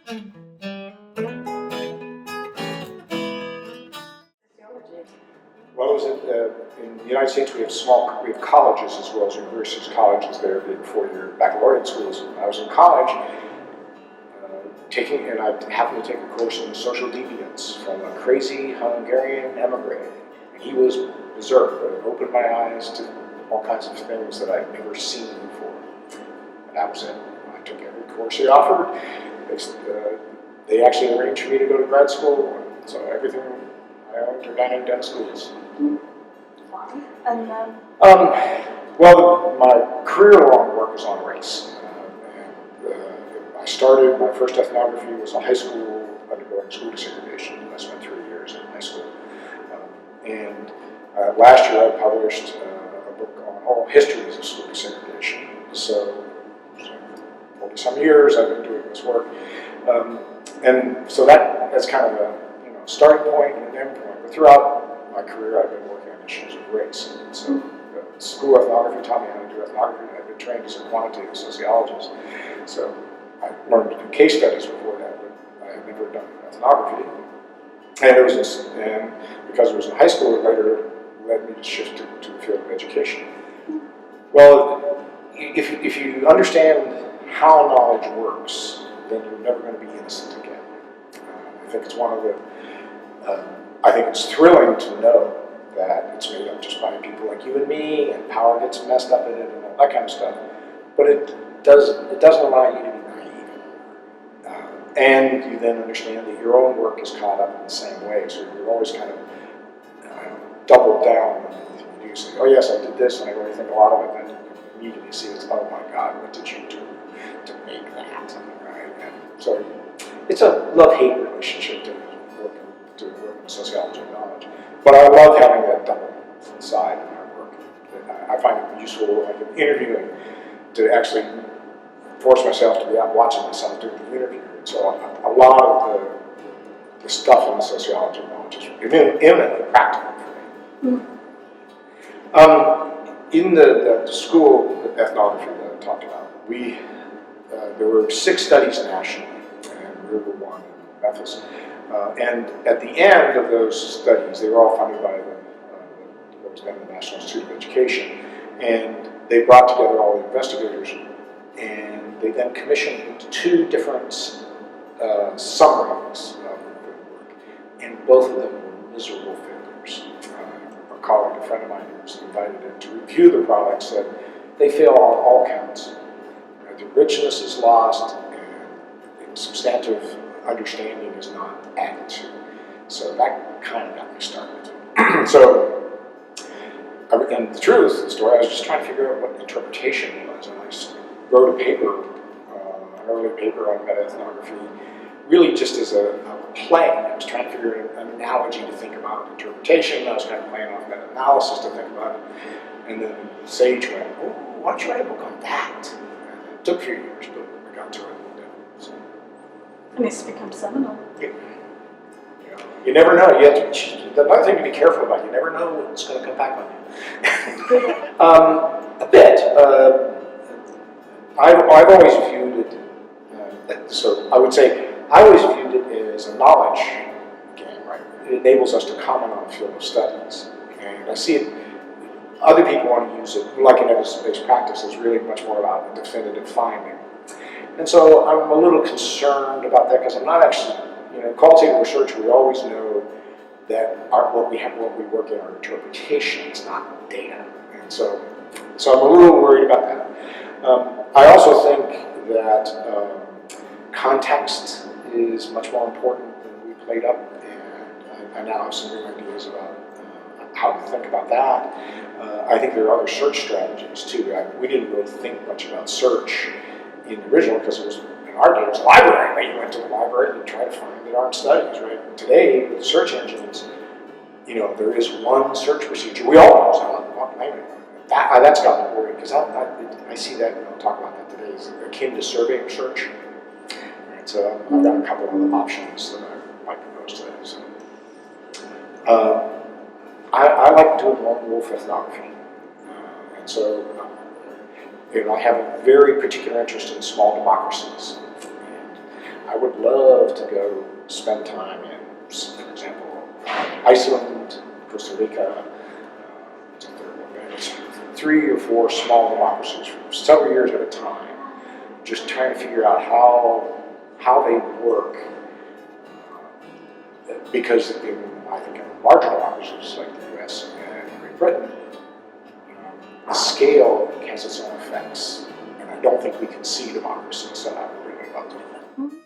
Well, it was in the United States. We have colleges as well as universities. Colleges, they're big four-year baccalaureate schools. When I was in college, and I happened to take a course in social deviance from a crazy Hungarian emigre. And he was berserk, but it opened my eyes to all kinds of things that I'd never seen before. And that was it. I took every course he offered. They actually arranged for me to go to grad school, so everything I owned or done schools. Fine. And well, my career-long work was on race. I started, my first ethnography was a high school undergoing school desegregation. I spent 3 years in high school. And last year I published a book on all histories of school desegregation. So 40-some years I've been doing this work. And so that's kind of a starting point and an end point. But throughout my career I've been working on issues of race. And so school ethnography taught me how to do ethnography. I've been trained as a quantitative sociologist. So I learned to do case studies before that, but I had never done ethnography. And because it was in high school, it later led me to shift to the field of education. Well, if you understand how knowledge works, then you're never going to be innocent again. I think it's I think it's thrilling to know that it's made up just by people like you and me, and power gets messed up in it and all that kind of stuff. But it doesn't allow you to be naive anymore. And you then understand that your own work is caught up in the same way. So you're always kind of double down on anything you do. Say, oh yes, I did this, and I really think a lot of it. Then you immediately see it's, oh my God, what did you do to make that? Right? And so it's a love-hate relationship to work in sociology and knowledge. But I love having that double side in my work. I find it useful, like in interviewing, to actually force myself to be out watching myself do the interview. And so a lot of the stuff in the sociology of knowledge is eminently practical for me. In the school ethnography that I talked about, there were 6 studies nationally, and we were one in Memphis. And at the end of those studies, they were all funded by what was then the National Institute of Education, and they brought together all the investigators, and they then commissioned 2 different summaries of the work, and both of them were miserable failures. A colleague, a friend of mine who was invited in to review the product, said they fail on all counts. The richness is lost, and substantive understanding is not added to. So that kind of got me started. And the truth of the story, I was just trying to figure out what interpretation was, and I wrote a paper, an early paper on meta-ethnography, really just as a play. I was trying to figure out an analogy to think about interpretation. I was kind of playing off meta-analysis to think about it. And then Sage went, oh, why don't you write a book on that? And it took a few years, but I got to it. So. it needs to become seminal. Yeah. You never know. Another thing to be careful about, you never know what's going to come back on you. A bit. I've always viewed it, so I would say, I always viewed it as a knowledge game, right? It enables us to comment on a field of studies. And I see it, other people want to use it, like in evidence-based practice, is really much more about a definitive finding. And so I'm a little concerned about that, because I'm not actually, qualitative research, we always know that what we work in are interpretations, not data. And so I'm a little worried about that. I also think that context is much more important than we played up, and I now have some new ideas about how to think about that. I think there are other search strategies too. We didn't really think much about search in the original, because it was, in our day, it was library, right? You went to the library and tried to find the darn studies, right? Today, with search engines, there is one search procedure. We all use it. I'm not blaming it. That's got me worried, because I see that, I'll talk about that today, is akin to survey search. Right, so I've got a couple of other options that I might propose today. So. I like doing lone wolf ethnography. And so I have a very particular interest in small democracies. And I I would love to go spend time in, for example, Iceland, Costa Rica, what's the third one? It's 3 or 4 small democracies for several years at a time, just trying to figure out how they work. Because I think in larger democracies like the US and Great Britain, the scale has its own effects. And I don't think we can see democracy, so I would really love to do that. Mhm.